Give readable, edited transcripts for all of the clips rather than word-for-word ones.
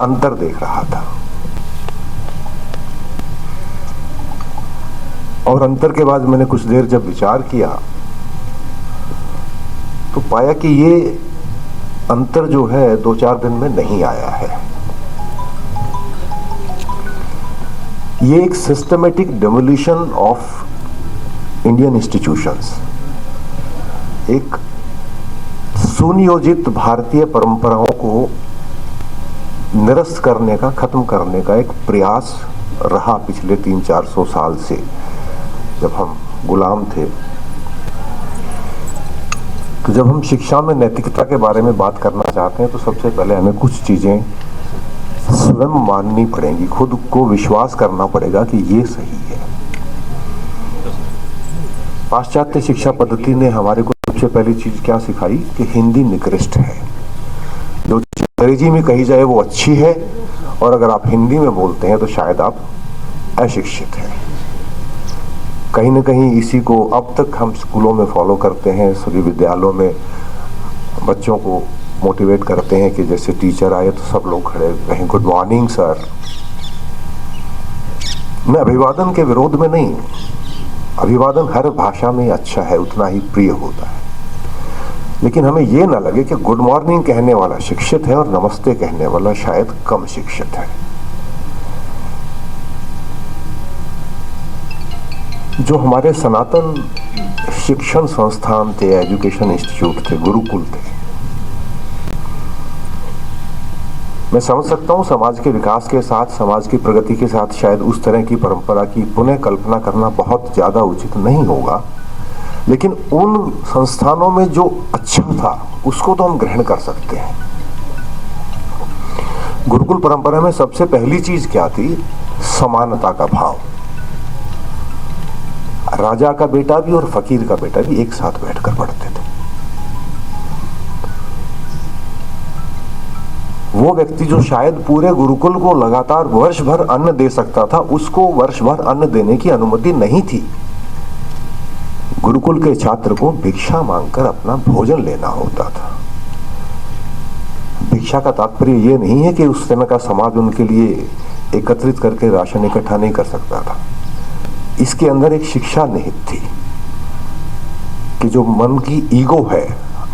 अंतर देख रहा था और अंतर के बाद मैंने कुछ देर जब विचार किया तो पाया कि ये अंतर जो है 2-4 दिन में नहीं आया है। ये एक systematic demolition of Indian institutions, एक सुनियोजित भारतीय परंपराओं को निरस्त करने का, खत्म करने का एक प्रयास रहा पिछले 300-400 साल से, जब हम गुलाम थे। तो जब हम शिक्षा में नैतिकता के बारे में बात करना चाहते हैं तो सबसे पहले हमें कुछ चीजें स्वयं माननी पड़ेंगी, खुद को विश्वास करना पड़ेगा कि ये सही है। पाश्चात्य शिक्षा पद्धति ने हमारे को सबसे पहली चीज क्या सिखाई कि हिंदी निकृष्ट है, जो अंग्रेजी में कही जाए वो अच्छी है, और अगर आप हिंदी में बोलते हैं तो शायद आप अशिक्षित हैं। कहीं ना कहीं इसी को अब तक हम स्कूलों में फॉलो करते हैं, सभी विद्यालयों में बच्चों को मोटिवेट करते हैं कि जैसे टीचर आए तो सब लोग खड़े कहें गुड मॉर्निंग सर। मैं अभिवादन के विरोध में नहीं, अभिवादन हर भाषा में अच्छा है, उतना ही प्रिय होता है, लेकिन हमें यह ना लगे कि गुड मॉर्निंग कहने वाला शिक्षित है और नमस्ते कहने वाला शायद कम शिक्षित है। जो हमारे सनातन शिक्षण संस्थान थे, एजुकेशन इंस्टीट्यूट थे, गुरुकुल थे, मैं समझ सकता हूं समाज के विकास के साथ, समाज की प्रगति के साथ शायद उस तरह की परंपरा की पुनः कल्पना करना बहुत ज्यादा उचित नहीं होगा, लेकिन उन संस्थानों में जो अच्छा था उसको तो हम ग्रहण कर सकते हैं। गुरुकुल परंपरा में सबसे पहली चीज क्या थी? समानता का भाव। राजा का बेटा भी और फकीर का बेटा भी एक साथ बैठकर पढ़ते थे। वो व्यक्ति जो शायद पूरे गुरुकुल को लगातार वर्ष भर अन्न दे सकता था, उसको वर्ष भर अन्न देने की अनुमति नहीं थी। गुरुकुल के छात्र को भिक्षा मांगकर अपना भोजन लेना होता था। भिक्षा का तात्पर्य यह नहीं है कि उस समय का समाज उनके लिए एकत्रित करके राशन इकट्ठा नहीं कर सकता था। इसके अंदर एक शिक्षा निहित थी कि जो मन की ईगो है,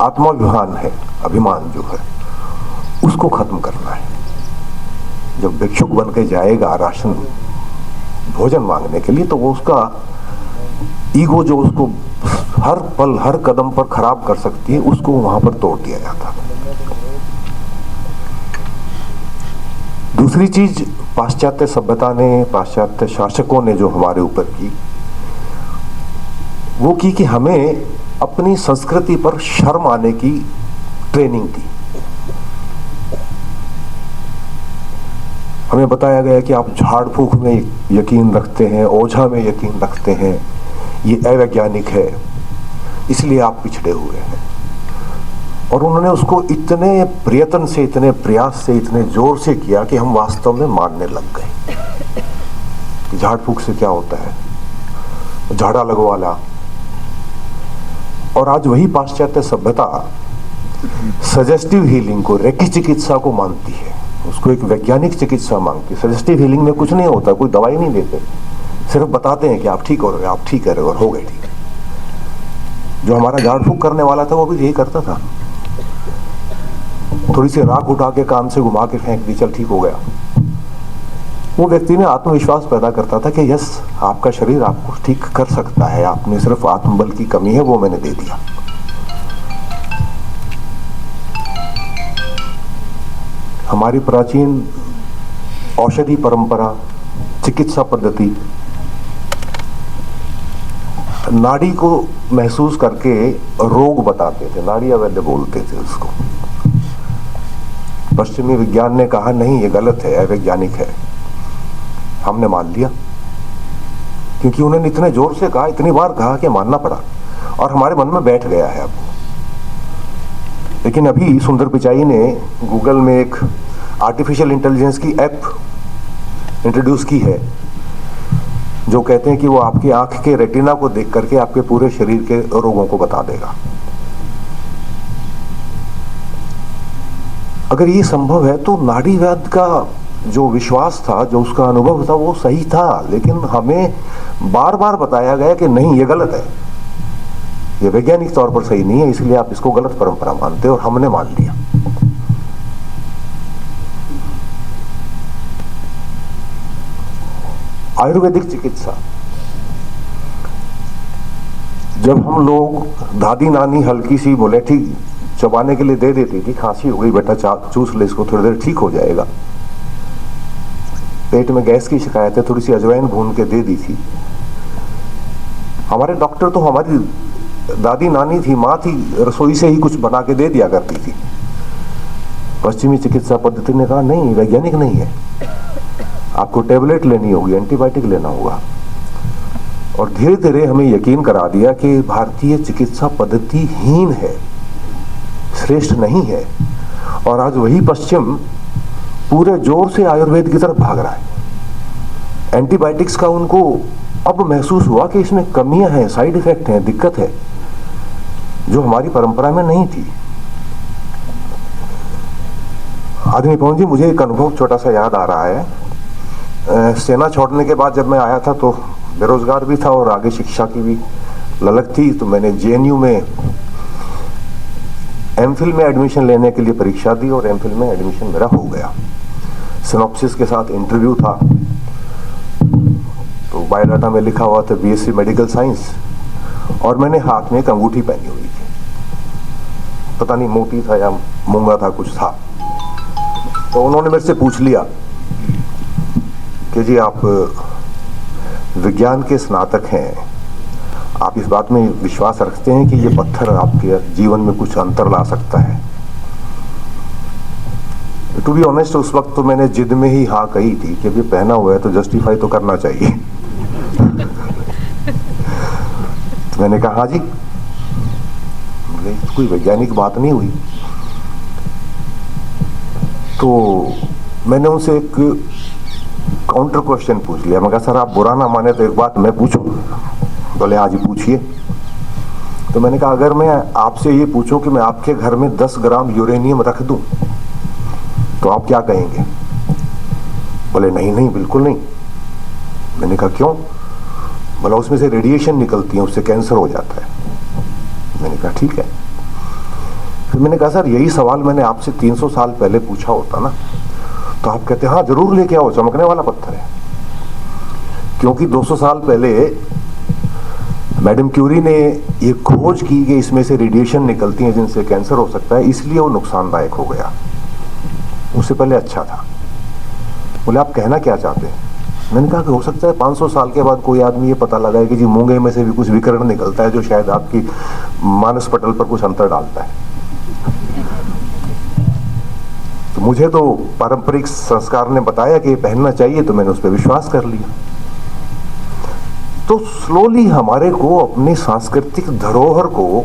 आत्माभिमान है, अभिमान जो है, उसको खत्म करना है। जब भिक्षुक बन के जाएगा राशन भोजन मांगने के लिए, तो वो उसका ईगो जो उसको हर पल हर कदम पर खराब कर सकती है, उसको वहां पर तोड़ दिया जाता। दूसरी चीज पाश्चात्य सभ्यता ने, पाश्चात्य शासकों ने जो हमारे ऊपर की, वो की कि हमें अपनी संस्कृति पर शर्म आने की ट्रेनिंग दी। हमें बताया गया कि आप झाड़ फूक में यकीन रखते हैं, ओझा में यकीन रखते हैं, ये अवैज्ञानिक है, इसलिए आप पिछड़े हुए हैं। और उन्होंने उसको इतने प्रयत्न से, इतने प्रयास से, इतने जोर से किया कि हम वास्तव में मानने लग गए। झाड़ फूक से क्या होता है? झाड़ा लगवाला। और आज वही पाश्चात्य सभ्यता सजेस्टिव हीलिंग को, रेकी चिकित्सा को मानती है, उसको एक वैज्ञानिक चिकित्सा मांगती है। सजेस्टिव हीलिंग में कुछ नहीं होता, कोई दवाई नहीं देते, सिर्फ बताते हैं कि आप ठीक हो रहे हो, आप ठीक है, और हो गए ठीक। जो हमारा झाड़ फूक करने वाला था वो भी यही करता था, थोड़ी सी राख उठा के कान से घुमा के फेंक दी, चल ठीक हो गया। वो व्यक्ति ने आत्मविश्वास पैदा करता था कि यस, आपका शरीर आपको ठीक कर सकता है, आप में सिर्फ आत्मबल की कमी है, वो मैंने दे दिया। हमारी प्राचीन औषधि परंपरा, चिकित्सा पद्धति नाड़ी को महसूस करके रोग बताते थे, नाड़ी अवैध बोलते थे उसको। पश्चिमी विज्ञान ने कहा नहीं, ये गलत है, अवैज्ञानिक है। हमने मान लिया, क्योंकि उन्होंने इतने जोर से कहा, इतनी बार कहा कि मानना पड़ा, और हमारे मन में बैठ गया है अब। लेकिन अभी सुंदर पिचाई ने गूगल में एक आर्टिफिशियल इंटेलिजेंस की ऐप इंट्रोड्यूस की है, जो कहते हैं कि वो आपकी आंख के रेटिना को देख करके आपके पूरे शरीर के रोगों को बता देगा। अगर ये संभव है तो नाड़ीवाद का जो विश्वास था, जो उसका अनुभव था, वो सही था, लेकिन हमें बार बार बताया गया कि नहीं, ये गलत है, ये वैज्ञानिक तौर पर सही नहीं है, इसलिए आप इसको गलत परंपरा मानते हो, और हमने मान लिया। आयुर्वेदिक चिकित्सा, जब हम लोग दादी नानी हल्की सी मुलेठी चबाने के लिए दे देती थी, खांसी हो गई बेटा चूस ले इसको, थोड़ी देर ठीक हो जाएगा, पेट में गैस की शिकायत है, थोड़ी सी अजवाइन भून के दे दी थी। हमारे डॉक्टर तो हमारी दादी नानी थी, माँ थी, रसोई से ही कुछ बना के दे दिया करती थी। पश्चिमी चिकित्सा पद्धति ने कहा नहीं, वैज्ञानिक नहीं है, आपको टेबलेट लेनी होगी, एंटीबायोटिक लेना होगा। और धीरे धीरे हमें यकीन करा दिया कि भारतीय चिकित्सा पद्धति हीन है, श्रेष्ठ नहीं है, और आज वही पश्चिम पूरे जोर से आयुर्वेद की तरफ भाग रहा है। एंटीबायोटिक्स का उनको अब महसूस हुआ कि इसमें कमियां हैं, साइड इफेक्ट हैं, दिक्कत है, जो हमारी परंपरा में नहीं थी। आदमी पहुंची, मुझे एक अनुभव छोटा सा याद आ रहा है। सेना छोड़ने के बाद जब मैं आया था तो बेरोजगार भी था और आगे शिक्षा की भी ललक थी, तो मैंने जेएनयू में एमफिल में एडमिशन लेने के लिए परीक्षा दी और एमफिल में एडमिशन मेरा हो गया। सिनॉप्सिस के साथ इंटरव्यू था, तो बायोडाटा में लिखा हुआ था बीएससी मेडिकल साइंस, और मैंने हाथ में एक अंगूठी पहनी हुई थी, पता नहीं मोती था या मूंगा था, कुछ था। तो उन्होंने मेरे से पूछ लिया कि जी आप विज्ञान के स्नातक हैं, आप इस बात में विश्वास रखते हैं कि ये पत्थर आपके जीवन में कुछ अंतर ला सकता है? टू बी ऑनेस्ट, उस वक्त तो मैंने जिद में ही हाँ कही थी कि अभी पहना हुआ है तो जस्टिफाई तो करना चाहिए। तो मैंने कहा हाँ जी, कोई वैज्ञानिक बात नहीं हुई। तो मैंने उनसे एक काउंटर क्वेश्चन पूछ लिया। मैं कहा सर आप बुरा ना माने तो एक बात मैं पूछूं? बोले हाँ जी पूछिए। तो मैंने कहा अगर मैं आपसे ये पूछूं कि मैं आपके घर में 10 ग्राम यूरेनियम रख दूं तो आप क्या कहेंगे? बोले नहीं नहीं बिल्कुल नहीं। मैंने कहा क्यों? बोला उसमें से रेडिएशन निकलती है, उससे कैंसर हो जाता है। मैंने कहा ठीक है। फिर मैंने कहा सर यही सवाल मैंने आपसे 300 साल पहले पूछा होता ना तो आप कहते हाँ जरूर लेके आओ, चमकने वाला पत्थर है। क्योंकि 200 साल पहले मैडम क्यूरी ने ये खोज की कि इसमें से रेडिएशन निकलती हैं जिनसे कैंसर हो सकता है, इसलिए वो नुकसानदायक हो गया। उससे पहले अच्छा था। बोले आप कहना क्या चाहते हैं? मैंने कहा कि हो सकता है 500 साल के बाद कोई आदमी ये पता लगाए कि जी मूंगे में से भी कुछ विकिरण निकलता है जो शायद आपकी मानस पटल पर कुछ अंतर डालता है। तो मुझे तो पारंपरिक संस्कार ने बताया कि ये पहनना चाहिए, तो मैंने उस पर विश्वास कर लिया। तो स्लोली हमारे को अपनी सांस्कृतिक धरोहर को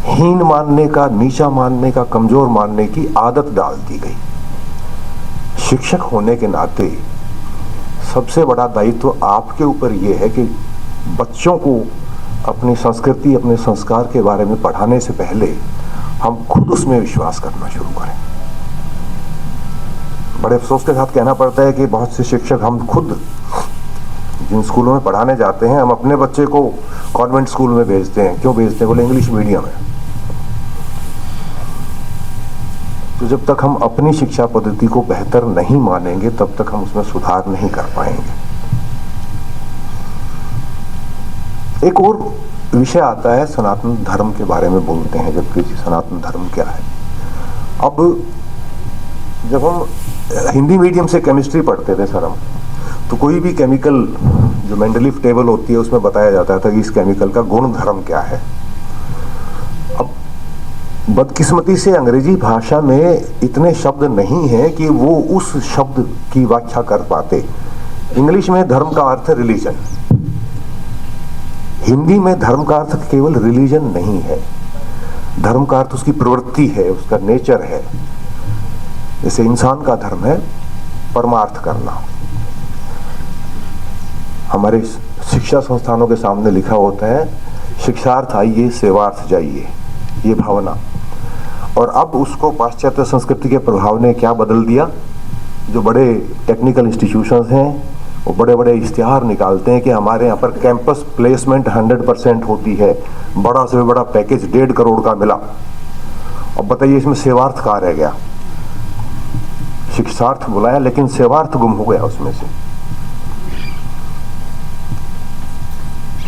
हीन मानने का, नीचा मानने का, कमजोर मानने की आदत डाल दी गई। शिक्षक होने के नाते सबसे बड़ा दायित्व आपके ऊपर यह है कि बच्चों को अपनी संस्कृति, अपने संस्कार के बारे में पढ़ाने से पहले हम खुद उसमें विश्वास करना शुरू करें। बड़े अफसोस के साथ कहना पड़ता है कि बहुत से शिक्षक, हम खुद जिन स्कूलों में पढ़ाने जाते हैं, हम अपने बच्चे को कॉन्वेंट स्कूल में भेजते हैं। क्यों भेजते हैं? बोले इंग्लिश मीडियम है। तो जब तक हम अपनी शिक्षा पद्धति को बेहतर नहीं मानेंगे तब तक हम उसमें सुधार नहीं कर पाएंगे। एक और विषय आता है, सनातन धर्म के बारे में बोलते हैं, जबकि सनातन धर्म क्या है। अब जब हम हिंदी मीडियम से केमिस्ट्री पढ़ते थे सर, हम तो कोई भी केमिकल जो मेंडलीफ टेबल होती है उसमें बताया जाता था कि इस केमिकल का गुण धर्म क्या है। अब बदकिस्मती से अंग्रेजी भाषा में इतने शब्द नहीं हैं कि वो उस शब्द की व्याख्या कर पाते। इंग्लिश में धर्म का अर्थ है रिलीजन, हिंदी में धर्म का अर्थ केवल रिलीजन नहीं है। धर्म का अर्थ उसकी प्रवृत्ति है, उसका नेचर है। जैसे इंसान का धर्म है परमार्थ करना। हमारे शिक्षा संस्थानों के सामने लिखा होता है शिक्षार्थ आइए सेवार्थ जाइए, ये भावना। और अब उसको पाश्चात्य संस्कृति के प्रभाव ने क्या बदल दिया, जो बड़े टेक्निकल इंस्टीट्यूशंस हैं वो बड़े बड़े इश्तिहार निकालते हैं कि हमारे यहाँ पर कैंपस प्लेसमेंट 100% होती है, बड़ा से बड़ा पैकेज 1.5 करोड़ का मिला। अब बताइए इसमें सेवार्थ कहाँ रह गया? शिक्षार्थ बुलाया लेकिन सेवार्थ गुम हो गया उसमें से।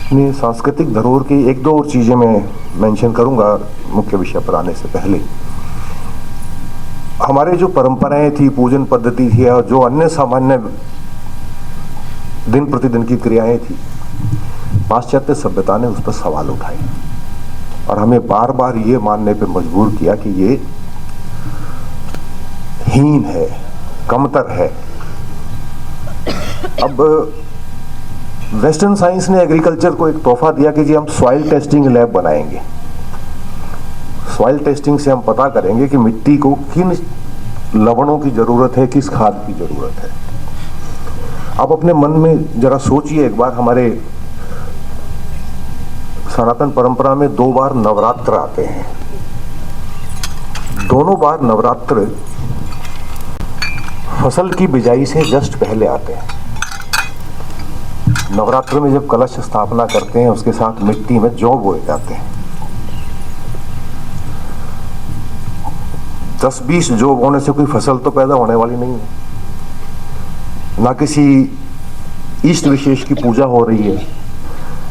अपनी सांस्कृतिक धरोहर की एक दो और चीजें मैं मेंशन करूंगा मुख्य विषय पर आने से पहले। हमारे जो परंपराएं थी, पूजन पद्धति थी और जो अन्य सामान्य दिन प्रतिदिन की क्रियाएं थी, पाश्चात्य सभ्यता ने उस पर सवाल उठाए और हमें बार बार ये मानने पे मजबूर किया कि ये हीन है, कमतर है। अब वेस्टर्न साइंस ने एग्रीकल्चर को एक तोहफा दिया कि जी हम सॉइल टेस्टिंग लैब बनाएंगे। सॉइल टेस्टिंग से हम पता करेंगे कि मिट्टी को किन लवणों की जरूरत है, किस खाद की जरूरत है। आप अपने मन में जरा सोचिए एक बार, हमारे सनातन परंपरा में 2 बार नवरात्र आते हैं। दोनों बार नवरात्र फसल की बिजाई से जस्ट पहले आते हैं। नवरात्र में जब कलश स्थापना करते हैं उसके साथ मिट्टी में जौ बोए जाते हैं। 10-20 जौ बोने से कोई फसल तो पैदा होने वाली नहीं है, ना किसी इष्ट विशेष की पूजा हो रही है।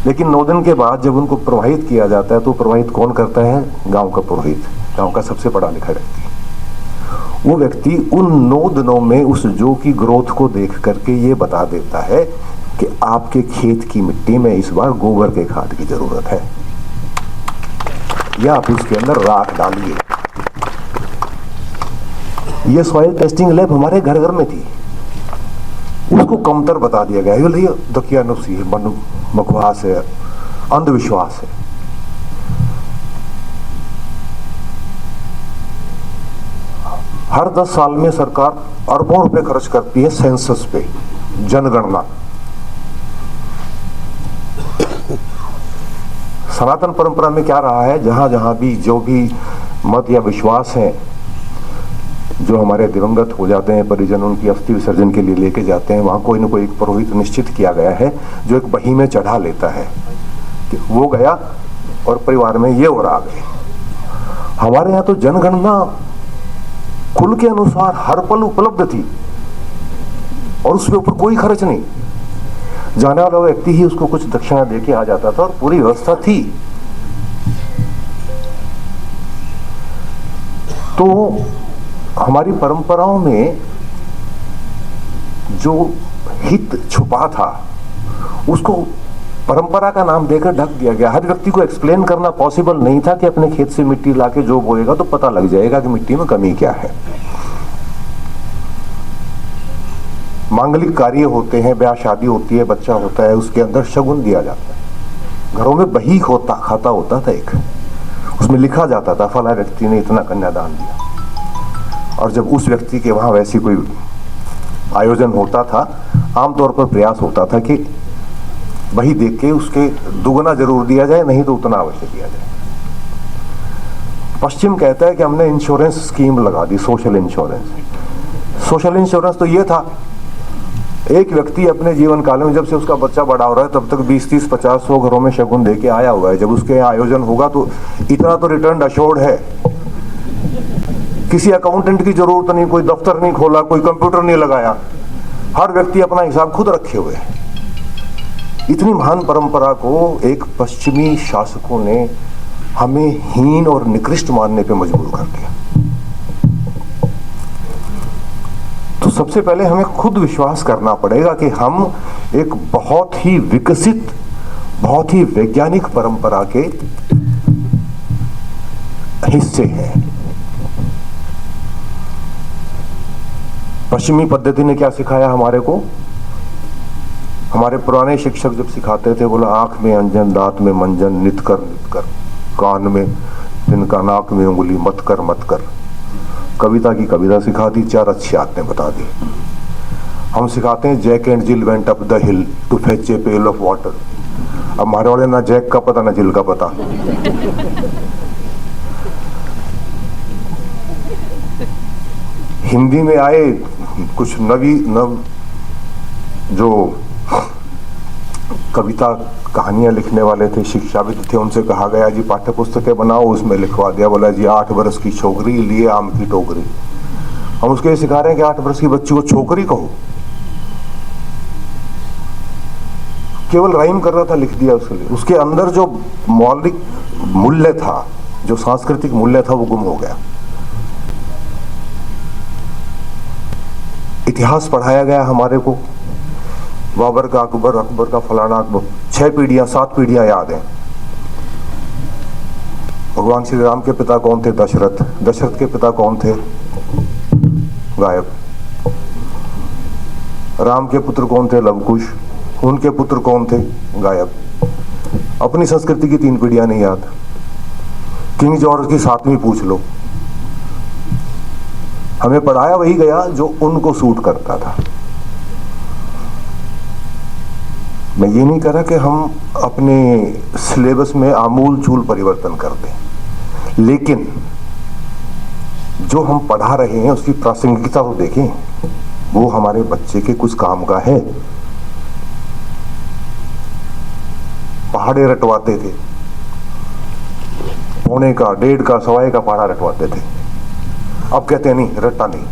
लेकिन 9 दिन के बाद जब उनको प्रवाहित किया जाता है तो प्रवाहित कौन करता है? गांव का पुरोहित, गांव का सबसे पढ़ा लिखा व्यक्ति। वो व्यक्ति उन 9 दिनों में उस जौ की ग्रोथ को देख करके ये बता देता है कि आपके खेत की मिट्टी में इस बार गोबर के खाद की जरूरत है, या आप उसके अंदर राख डालिए। ये सॉइल टेस्टिंग लैब हमारे घर घर में थी, उसको कमतर बता दिया गया। ये दकियानुसी है, बकवास है, अंधविश्वास है। हर 10 साल में सरकार अरबों रुपए खर्च करती है सेंसस पे, जनगणना। सनातन परंपरा में क्या रहा है, जहां जहां भी जो भी मत या विश्वास है, जो हमारे दिवंगत हो जाते हैं परिजन, उनकी अस्थि विसर्जन के लिए लेके जाते हैं, वहां कोई ना कोई एक पुरोहित निश्चित किया गया है जो एक बही में चढ़ा लेता है कि वो गया और परिवार में ये और आ गए। हमारे यहाँ तो जनगणना कुल के अनुसार हर पल उपलब्ध थी और उसके ऊपर कोई खर्च नहीं। जाने वाला व्यक्ति ही उसको कुछ दक्षिणा देके आ जाता था और पूरी व्यवस्था थी। तो हमारी परंपराओं में जो हित छुपा था उसको परंपरा का नाम देकर ढक दिया गया। हर व्यक्ति को एक्सप्लेन करना पॉसिबल नहीं था कि अपने खेत से मिट्टी लाके जो बोएगा तो पता लग जाएगा कि मिट्टी में कमी क्या है। मांगलिक कार्य होते हैं, ब्याह शादी होती है, बच्चा होता है, उसके अंदर शगुन दिया जाता है। घरों में बही खाता होता था एक, उसमें लिखा जाता था फला व्यक्ति ने इतना कन्यादान दिया। और जब उस व्यक्ति के वहां वैसी कोई आयोजन होता था, आमतौर पर प्रयास होता था कि वही देख के उसके दुगना जरूर दिया जाए, नहीं तो उतना अवश्य दिया जाए। पश्चिम कहता है कि हमने इंश्योरेंस स्कीम लगा दी, सोशल इंश्योरेंस। सोशल इंश्योरेंस तो ये था, एक व्यक्ति अपने जीवन काल में जब से उसका बच्चा बड़ा हो रहा है तब तक 20, 30, 50, 100 घरों में शगुन दे के आया हुआ है। जब उसके आयोजन होगा तो इतना तो रिटर्न अश्योर्ड है। किसी अकाउंटेंट की जरूरत नहीं, कोई दफ्तर नहीं खोला, कोई कंप्यूटर नहीं लगाया, हर व्यक्ति अपना हिसाब खुद रखे हुए है। इतनी महान परंपरा को एक पश्चिमी शासकों ने हमें हीन और निकृष्ट मानने पे मजबूर कर दिया। तो सबसे पहले हमें खुद विश्वास करना पड़ेगा कि हम एक बहुत ही विकसित, बहुत ही वैज्ञानिक परंपरा के हिस्से हैं। पश्चिमी पद्धति ने क्या सिखाया हमारे को? हमारे पुराने शिक्षक जब सिखाते थे, बोला आंख में अंजन, दांत में मंजन, नित कर, कान में तिनका, नाक में उंगली, मत कर। कविता की कविता सिखा दी, 4 अच्छी आदतें बता दी। हम सिखाते हैं Jack and Jill went up the hill to fetch a pail of water. अब हमारे वाले ना जैक का पता ना जिल का पता। हिंदी में आए कुछ नव जो कविता कहानियां लिखने वाले थे, शिक्षाविद थे, उनसे कहा गया जी पाठ्य पुस्तकें बनाओ, उसमें लिखवा दिया, बोला जी 8 वर्ष की छोकरी लिए आम की टोकरी। हम उसके लिए सिखा रहे हैं कि 8 वर्ष की बच्ची को छोकरी कहो, केवल राइम कर रहा था, लिख दिया उसके लिए। उसके अंदर जो मौलिक मूल्य था, जो सांस्कृतिक मूल्य था, वो गुम हो गया। इतिहास पढ़ाया गया हमारे को, बाबर का अकबर, अकबर का फलाना अकबर, 6 पीढ़ियां 7 पीढ़ियां याद हैं। भगवान श्री राम के पिता कौन थे? दशरथ। दशरथ के पिता कौन थे? गायब। राम के पुत्र कौन थे? लवकुश। उनके पुत्र कौन थे? गायब। अपनी संस्कृति की 3 पीढ़ियां नहीं याद। किंग जॉर्ज की 7वीं पूछ लो। हमें पढ़ाया वही गया जो उनको सूट करता था। मैं ये नहीं कह रहा कि हम अपने सिलेबस में आमूल चूल परिवर्तन कर दें, लेकिन जो हम पढ़ा रहे हैं उसकी प्रासंगिकता तो देखें, वो हमारे बच्चे के कुछ काम का है। पहाड़े रटवाते थे, पौने का, 1.5 का, 1.25 का पहाड़ा रटवाते थे। अब कहते हैं नहीं, रट्टा नहीं।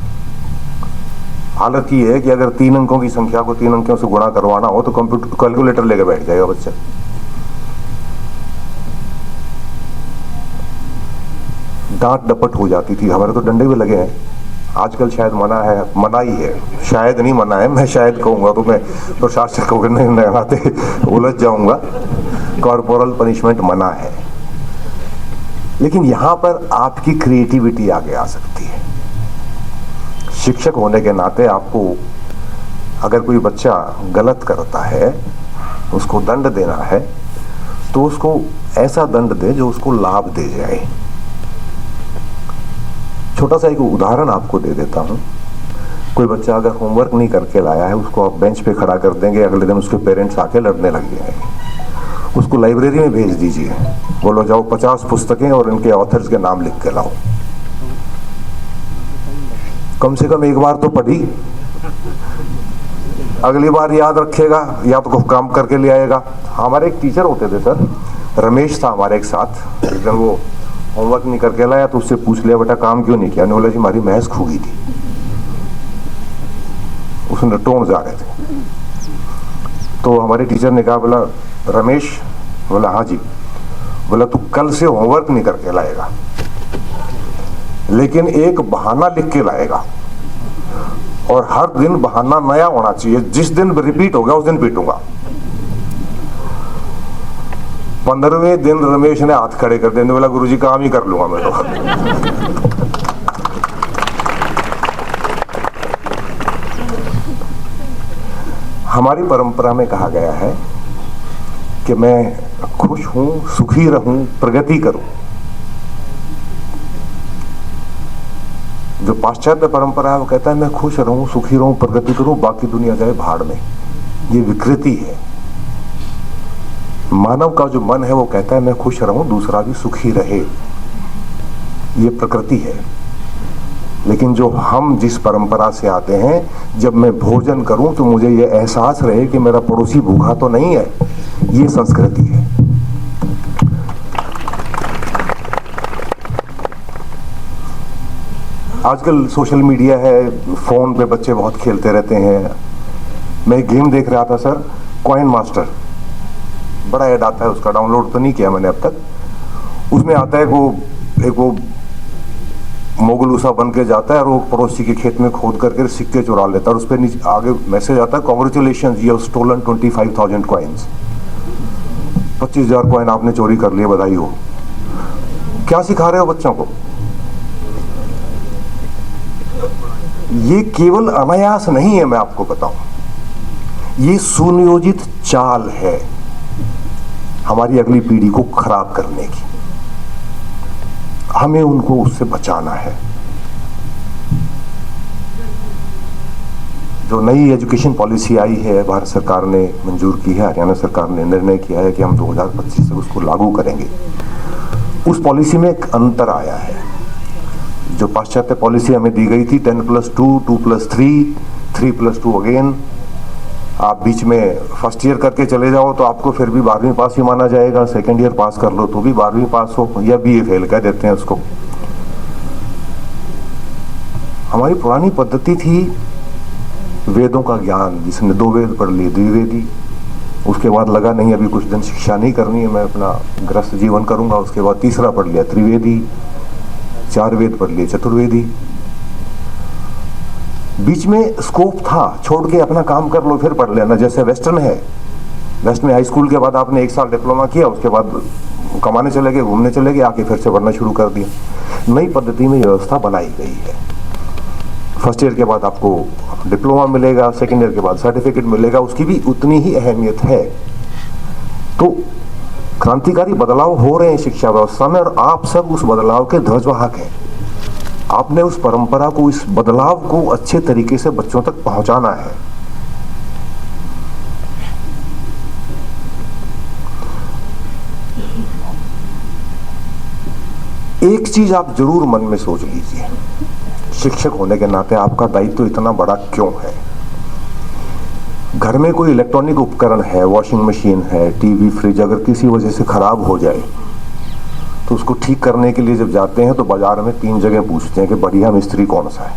हालत ये है कि अगर 3 अंकों की संख्या को 3 अंकों से गुणा करवाना हो तो कंप्यूटर कैलकुलेटर लेकर बैठ जाएगा बच्चा। डांट डपट हो जाती थी, हमारे तो डंडे भी लगे हैं। आजकल शायद मना है, मना ही है, शायद नहीं मना है, मैं शायद कहूंगा तो मैं प्रशासक को नाते उलझ जाऊंगा। कॉर्पोरल पनिशमेंट मना है, लेकिन यहां पर आपकी क्रिएटिविटी आगे आ सकती है। शिक्षक होने के नाते आपको, अगर कोई बच्चा गलत करता है, उसको दंड देना है, तो उसको ऐसा दंड दे जो उसको लाभ दे जाए। छोटा सा एक उदाहरण आपको दे देता हूं। कोई बच्चा अगर होमवर्क नहीं करके लाया है, उसको आप बेंच पे खड़ा कर देंगे, अगले दिन उसके पेरेंट्स आके लड़ने लग जाएंगे। उसको लाइब्रेरी में भेज दीजिए, बोलो जाओ 50 पुस्तकें और इनके ऑथर्स के नाम लिख के लाओ। कम से कम एक बार तो पढ़ी, अगली बार याद रखेगा या तो काम करके ले आएगा। हमारे एक टीचर होते थे सर, रमेश था हमारे एक साथ। एक दिन वो होमवर्क नहीं करके लाया तो उससे पूछ लिया, बेटा काम क्यों नहीं किया? बोला जी हमारी भैंस खो गई थी, उसने टोन जा रहे थे। तो हमारे टीचर ने कहा, बोला रमेश, बोला हाँ जी, बोला तू कल से होमवर्क नहीं करके लाएगा, लेकिन एक बहाना लिख के लाएगा, और हर दिन बहाना नया होना चाहिए। जिस दिन रिपीट होगा उस दिन पीटूंगा। 15वें दिन रमेश ने हाथ खड़े कर दिए, बोला गुरुजी काम ही कर लूंगा मैं तो। हमारी परंपरा में कहा गया है कि मैं खुश हूं, सुखी रहूं, प्रगति करूं। जो पाश्चात्य परंपरा है वो कहता है मैं खुश रहूं, सुखी रहूं, प्रगति करूं, बाकी दुनिया जाए भाड़ में। ये विकृति है। मानव का जो मन है वो कहता है मैं खुश रहूं, दूसरा भी सुखी रहे। ये प्रकृति है। लेकिन जो हम जिस परंपरा से आते हैं, जब मैं भोजन करूं तो मुझे ये एहसास रहे कि मेरा पड़ोसी भूखा तो नहीं है, ये संस्कृति है। आजकल सोशल मीडिया है, फोन पे बच्चे बहुत खेलते रहते हैं। मैं एक गेम देख रहा था सर, कॉइन मास्टर, बड़ा ऐड आता है उसका, डाउनलोड तो नहीं किया मैंने अब तक। उसमें आता है वो मोगलूसा बन के जाता है और वो पड़ोसी के खेत में खोद करके सिक्के चुरा लेता है, और उस पर नीचे आगे मैसेज आता है, congratulation you have stolen 25,000 coins. 25,000 coin आपने चोरी कर लिए, बधाई हो। क्या सिखा रहे हो बच्चों को? ये केवल अनायास नहीं है, मैं आपको बताऊं, ये सुनियोजित चाल है हमारी अगली पीढ़ी को खराब करने की। हमें उनको उससे बचाना है। जो नई एजुकेशन पॉलिसी आई है, भारत सरकार ने मंजूर की है, हरियाणा सरकार ने निर्णय किया है कि हम 2025 से उसको लागू करेंगे। उस पॉलिसी में एक अंतर आया है। जो पाश्चात्य पॉलिसी हमें दी गई थी 10+2, 2+3, 3+2 अगेन, आप बीच में फर्स्ट ईयर करके चले जाओ तो आपको फिर भी 12वीं पास ही माना जाएगा, सेकेंड ईयर पास कर लो तो भी 12वीं पास हो, या बीए फेल कह देते हैं उसको। हमारी पुरानी पद्धति थी वेदों का ज्ञान, जिसने 2 वेद पढ़ लिए द्विवेदी, उसके बाद लगा नहीं अभी कुछ दिन शिक्षा नहीं करनी है, मैं अपना गृहस्थ जीवन करूंगा, उसके बाद तीसरा पढ़ लिया त्रिवेदी, 4 वेद पढ़ लिए चतुर्वेदी। बीच में स्कोप था, छोड़ के अपना काम कर लो फिर पढ़ लेना, जैसे वेस्टर्न है। वेस्ट में हाई स्कूल के बाद आपने 1 साल डिप्लोमा किया, उसके बाद कमाने चले गए, घूमने चले गए, आके फिर से पढ़ना शुरू कर दिया। नई पद्धति में व्यवस्था बनाई गई है। फर्स्ट ईयर के बाद आपको डिप्लोमा मिलेगा, सेकेंड ईयर के बाद सर्टिफिकेट मिलेगा, उसकी भी उतनी ही अहमियत है। तो क्रांतिकारी बदलाव हो रहे हैं शिक्षा व्यवस्था में, और आप सब उस बदलाव के ध्वजवाहक हैं। आपने उस परंपरा को, इस बदलाव को अच्छे तरीके से बच्चों तक पहुंचाना है। एक चीज आप जरूर मन में सोच लीजिए, शिक्षक होने के नाते आपका दायित्व तो इतना बड़ा क्यों है? घर में कोई इलेक्ट्रॉनिक उपकरण है, वॉशिंग मशीन है, टीवी, फ्रिज, अगर किसी वजह से खराब हो जाए तो उसको ठीक करने के लिए जब जाते हैं तो बाजार में 3 जगह पूछते हैं कि बढ़िया मिस्त्री कौन सा है।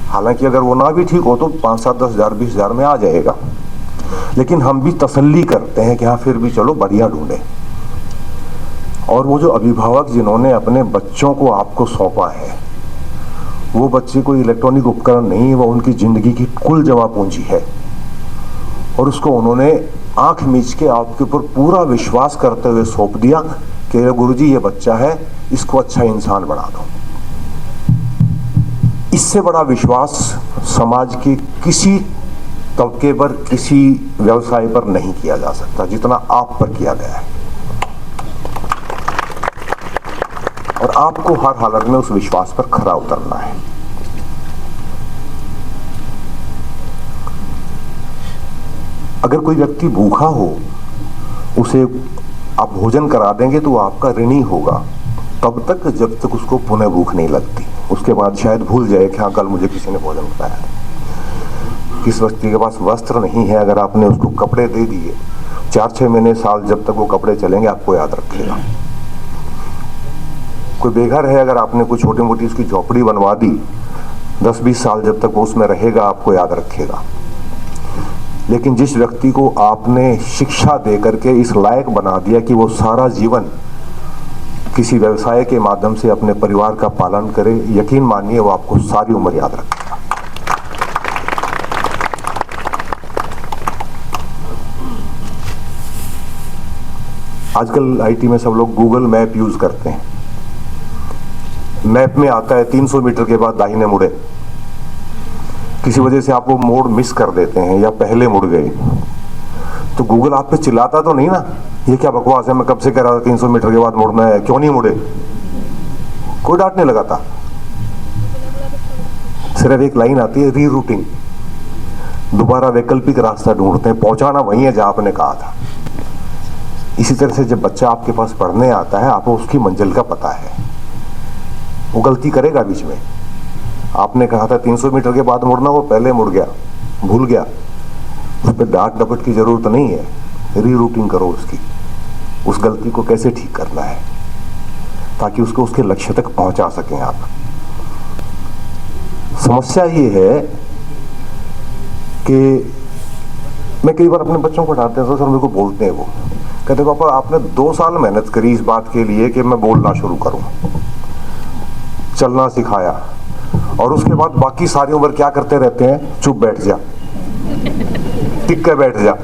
हालांकि अगर वो ना भी ठीक हो तो 5, 7, 10 हजार, 20 हजार में आ जाएगा, लेकिन हम भी तसल्ली करते हैं कि हाँ फिर भी चलो बढ़िया ढूंढे। और वो जो अभिभावक जिन्होंने अपने बच्चों को आपको सौंपा है, वो बच्चे कोई इलेक्ट्रॉनिक उपकरण नहीं है, वो उनकी जिंदगी की कुल जमा पूंजी है, और उसको उन्होंने आंख मीच के आपके ऊपर पूरा विश्वास करते हुए सौंप दिया कि गुरुजी ये बच्चा है, इसको अच्छा इंसान बना दो। इससे बड़ा विश्वास समाज के किसी तबके पर, किसी व्यवसाय पर नहीं किया जा सकता जितना आप पर किया गया है। और आपको हर हालत में उस विश्वास पर खरा उतरना है। अगर कोई व्यक्ति भूखा हो, उसे आप भोजन करा देंगे तो वो आपका ऋणी होगा तब तक जब तक उसको पुनः भूख नहीं लगती। उसके बाद शायद भूल जाए कि हाँ कल मुझे किसी ने भोजन कराया। किस व्यक्ति के पास वस्त्र नहीं है, अगर आपने उसको कपड़े दे दिए, 4-6 महीने, साल, जब तक वो कपड़े चलेंगे आपको याद रखेगा। कोई बेघर है, अगर आपने कोई छोटी मोटी उसकी झोपड़ी बनवा दी, 10-20 साल जब तक वो उसमें रहेगा आपको याद रखेगा। लेकिन जिस व्यक्ति को आपने शिक्षा दे करके इस लायक बना दिया कि वो सारा जीवन किसी व्यवसाय के माध्यम से अपने परिवार का पालन करे, यकीन मानिए वो आपको सारी उम्र याद रखेगा। आजकल आईटी में सब लोग गूगल मैप यूज करते हैं। मैप में आता है 300 मीटर के बाद दाहिने मुड़े। किसी वजह से आप वो मोड़ मिस कर देते हैं या पहले मुड़ गए, तो गूगल आप पे चिल्लाता तो नहीं ना, ये क्या बकवास है, मैं कब से कह रहा था 300 मीटर के बाद मुड़ना है, क्यों नहीं मुड़े? कोई डांटने लगाता। सिर्फ एक लाइन आती है, रीरूटिंग, दोबारा वैकल्पिक रास्ता ढूंढते हैं, पहुंचाना वही है जहां आपने कहा था। इसी तरह से जब बच्चा आपके पास पढ़ने आता है, आपको उसकी मंजिल का पता है। वो गलती करेगा बीच में, आपने कहा था 300 मीटर के बाद मुड़ना, वो पहले मुड़ गया, भूल गया, उस पर डांट डपट की जरूरत नहीं है। रीरूटिंग करो उसकी, उस गलती को कैसे ठीक करना है ताकि उसको उसके लक्ष्य तक पहुंचा सकें आप। समस्या ये है कि मैं कई बार अपने बच्चों को डांटते हैं, सर मेरे को बोलते हैं, वो कहते पापा आपने 2 साल मेहनत करी इस बात के लिए कि मैं बोलना शुरू करूं, चलना सिखाया, और उसके बाद बाकी सारी उम्र क्या करते रहते हैं, चुप बैठ जा, टिक के बैठ जा।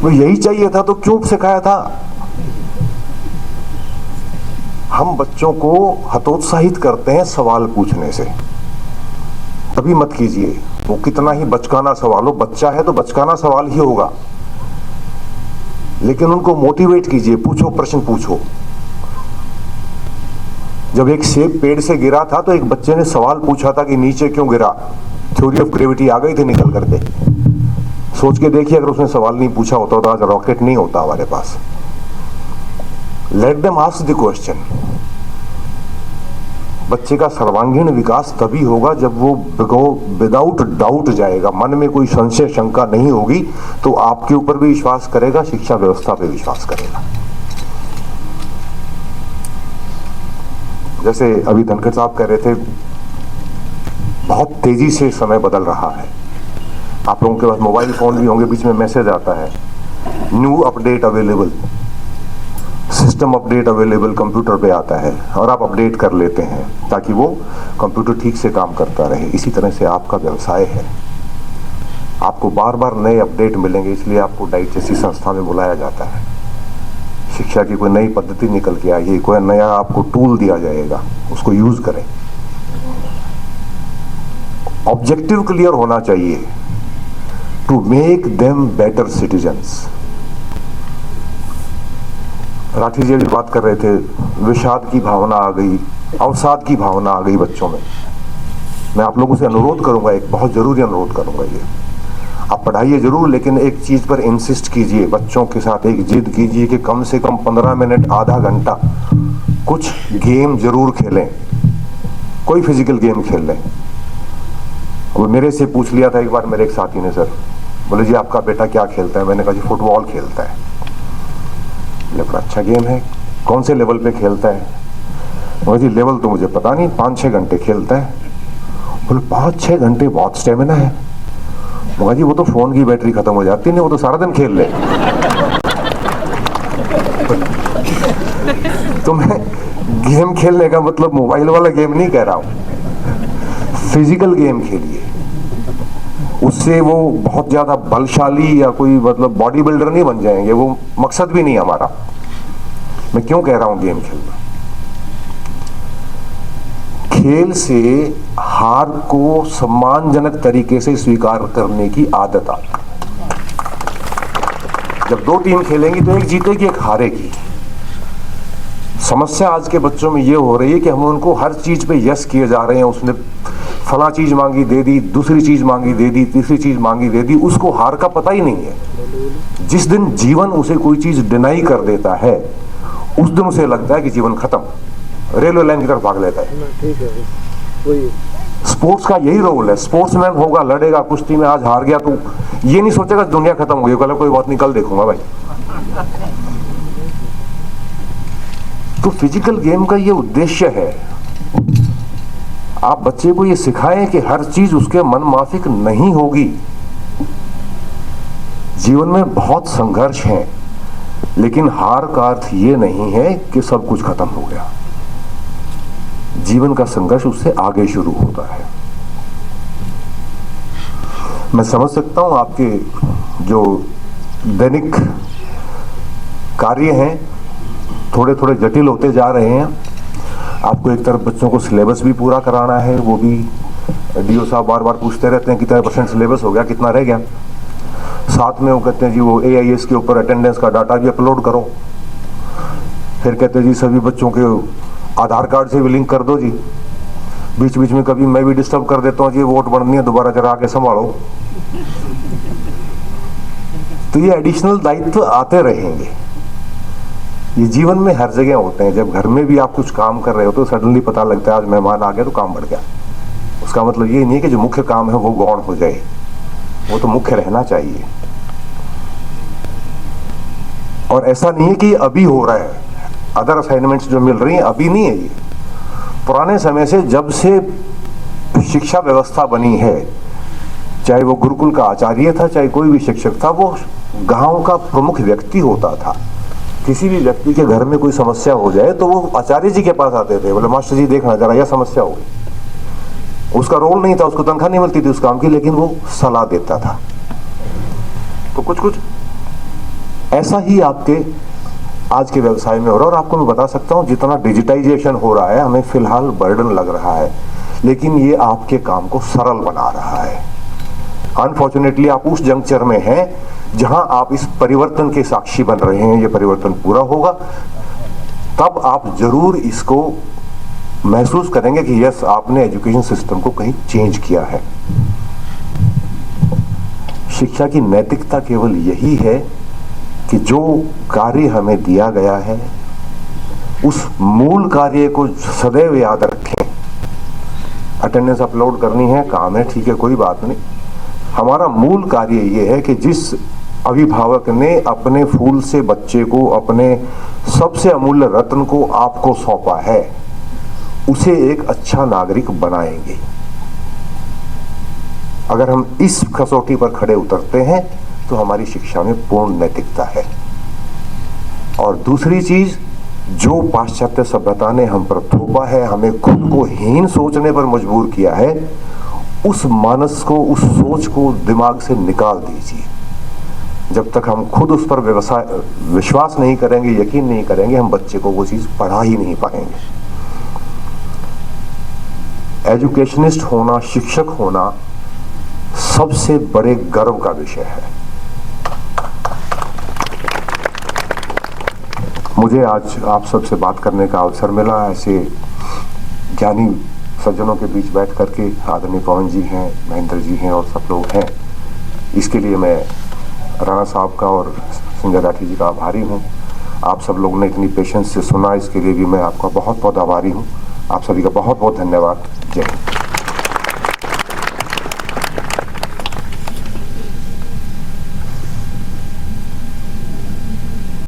वो यही चाहिए था तो क्यों सिखाया था? हम बच्चों को हतोत्साहित करते हैं सवाल पूछने से। अभी मत कीजिए, वो कितना ही बचकाना सवाल हो, बच्चा है तो बचकाना सवाल ही होगा, लेकिन उनको मोटिवेट कीजिए, पूछो, प्रश्न पूछो। जब एक सेब पेड़ से गिरा था तो एक बच्चे ने सवाल पूछा था कि नीचे क्यों गिरा, थ्योरी ऑफ ग्रेविटी आ गई थी निकल करके। सोच के देखिए, अगर उसने सवाल नहीं पूछा होता तो आज रॉकेट नहीं होता हमारे पास। Let them ask the question. बच्चे का सर्वांगीण विकास तभी होगा जब वो विदाउट डाउट जाएगा, मन में कोई संशय शंका नहीं होगी, तो आपके ऊपर भी विश्वास करेगा, शिक्षा व्यवस्था पे विश्वास करेगा। जैसे अभी धनखड़ साहब कह रहे थे, बहुत तेजी से समय बदल रहा है। आप लोगों के पास मोबाइल फोन भी होंगे, बीच में मैसेज आता है, new update available, system update available computer पे आता है और आप अपडेट कर लेते हैं ताकि वो कंप्यूटर ठीक से काम करता रहे। इसी तरह से आपका व्यवसाय है, आपको बार बार नए अपडेट मिलेंगे, इसलिए आपको डाइट जैसी संस्था में बुलाया जाता है। शिक्षा की कोई नई पद्धति निकल के आई, कोई नया आपको टूल दिया जाएगा, उसको यूज करें। ऑब्जेक्टिव क्लियर होना चाहिए, to make them better citizens. Rathi ji भी बात कर रहे थे, विषाद की भावना आ गई, अवसाद की भावना आ गई बच्चों में। मैं आप लोगों से अनुरोध करूंगा, एक बहुत जरूरी अनुरोध करूंगा, ये आप पढ़ाइए जरूर, लेकिन एक चीज पर इंसिस्ट कीजिए, बच्चों के साथ एक जिद कीजिए कि कम से कम 15 मिनट, आधा घंटा कुछ गेम जरूर खेलें, कोई फिजिकल गेम खेल लें। वो मेरे से पूछ लिया था एक बार मेरे एक साथी ने, सर बोले जी आपका बेटा क्या खेलता है? मैंने कहा जी फुटबॉल खेलता है। बड़ा अच्छा गेम है, कौन से लेवल पे खेलता है? बोले जी लेवल तो मुझे पता नहीं, 5-6 घंटे खेलता है। बोले 5-6 घंटे बहुत स्टेमिना है। बोला जी वो तो फोन की बैटरी खत्म हो जाती है, वो तो सारा दिन खेल ले। तो मैं गेम खेलने का मतलब मोबाइल वाला गेम नहीं कह रहा हूं, फिजिकल गेम खेलिए, उससे वो बहुत ज्यादा बलशाली या कोई मतलब बॉडी बिल्डर नहीं बन जाएंगे, वो मकसद भी नहीं हमारा। मैं क्यों कह रहा हूं गेम खेलना? खेल से हार को सम्मानजनक तरीके से स्वीकार करने की आदत आती है। जब 2 टीम खेलेंगी तो एक जीतेगी एक हारेगी। समस्या आज के बच्चों में ये हो रही है कि हम उनको हर चीज पे यस किए जा रहे हैं। उसने फला चीज मांगी दे दी, दूसरी चीज मांगी दे दी, तीसरी चीज मांगी दे दी, उसको हार का पता ही नहीं है। जिस दिन जीवन उसे कोई चीज डिनाई कर देता है, उस दिन उसे लगता है कि जीवन खत्म, रेलवे लाइन की तरफ भाग लेता है। ठीक है, वही स्पोर्ट्स का यही रोल है। स्पोर्ट्समैन होगा, लड़ेगा, कुश्ती में आज हार गया तो ये नहीं सोचेगा दुनिया खत्म हो गई, कल कोई बात नहीं, कल देखूंगा भाई। तो फिजिकल गेम का ये उद्देश्य है, आप बच्चे को ये सिखाएं कि हर चीज उसके मन माफिक नहीं होगी। जीवन में बहुत संघर्ष है, लेकिन हार का अर्थ ये नहीं है कि सब कुछ खत्म हो गया। जीवन का संघर्ष उससे आगे शुरू होता है। मैं समझ सकता हूं आपके जो दैनिक कार्य हैं थोड़े थोड़े जटिल होते जा रहे हैं। आपको एक तरफ बच्चों को सिलेबस भी पूरा कराना है, वो भी डीओ साहब बार बार पूछते रहते हैं कितना % सिलेबस हो गया, कितना रह गया। साथ में वो कहते हैं जी वो AIS के ऊपर अटेंडेंस का डाटा भी अपलोड करो। फिर कहते हैं जी सभी बच्चों के आधार कार्ड से भी लिंक कर दो जी। बीच बीच में कभी मैं भी डिस्टर्ब कर देता हूँ जी, वोट बढ़नी है, दोबारा जरा आके संभालो। तो ये एडिशनल दायित्व आते रहेंगे। ये जीवन में हर जगह होते हैं। जब घर में भी आप कुछ काम कर रहे हो तो सडनली पता लगता है आज मेहमान आ गए तो काम बढ़ गया। उसका मतलब ये नहीं है कि जो मुख्य काम है वो गौण हो जाए, वो तो मुख्य रहना चाहिए। और ऐसा नहीं है कि अभी हो रहा है, अदर असाइनमेंट्स जो मिल रही हैं अभी नहीं है। ये पुराने समय से जब से शिक्षा व्यवस्था बनी है, चाहे वो गुरुकुल का आचार्य था, चाहे कोई भी शिक्षक था, वो गांव का प्रमुख व्यक्ति होता था। किसी भी व्यक्ति के घर में कोई समस्या हो जाए तो वो आचार्य जी के पास आते थे, बोले मास्टर जी देखना जरा यह समस्या हो गई। उसका रोल नहीं था, उसको तनख्वाह नहीं मिलती थी उस काम की, लेकिन वो सलाह देता था। तो कुछ कुछ ऐसा ही आपके आज के व्यवसाय में हो रहा है। और आपको मैं बता सकता हूं जितना डिजिटाइजेशन हो रहा है, हमें फिलहाल बर्डन लग रहा है, लेकिन ये आपके काम को सरल बना रहा है। अनफॉर्चुनेटली आप उस जंक्चर में हैं जहां आप इस परिवर्तन के साक्षी बन रहे हैं। ये परिवर्तन पूरा होगा तब आप जरूर इसको महसूस करेंगे कि यस, आपने एजुकेशन सिस्टम को कहीं चेंज किया है। शिक्षा की नैतिकता केवल यही है कि जो कार्य हमें दिया गया है उस मूल कार्य को सदैव याद रखें। अटेंडेंस अपलोड करनी है, काम है, ठीक है, कोई बात नहीं। हमारा मूल कार्य ये है कि जिस अभिभावक ने अपने फूल से बच्चे को, अपने सबसे अमूल्य रत्न को आपको सौंपा है, उसे एक अच्छा नागरिक बनाएंगे। अगर हम इस कसौटी पर खड़े उतरते हैं तो हमारी शिक्षा में पूर्ण नैतिकता है। और दूसरी चीज, जो पाश्चात्य सभ्यता ने हम पर थोपा है, हमें खुद को हीन सोचने पर मजबूर किया है, उस मानस को, उस सोच को दिमाग से निकाल दीजिए। जब तक हम खुद उस पर विश्वास नहीं करेंगे, यकीन नहीं करेंगे, हम बच्चे को वो चीज पढ़ा ही नहीं पाएंगे। एजुकेशनिस्ट होना, शिक्षक होना सबसे बड़े गर्व का विषय है। मुझे आज आप सबसे बात करने का अवसर मिला, ऐसे ज्ञानी सज्जनों के बीच बैठ करके। आदरणीय पवन जी हैं, महेंद्र जी हैं और सब लोग हैं। इसके लिए मैं राणा साहब का और संजय राठी जी का आभारी हूँ। आप सब लोगों ने इतनी पेशेंस से सुना, इसके लिए भी मैं आपका बहुत बहुत आभारी हूँ। आप सभी का बहुत बहुत धन्यवाद। जय हिंद।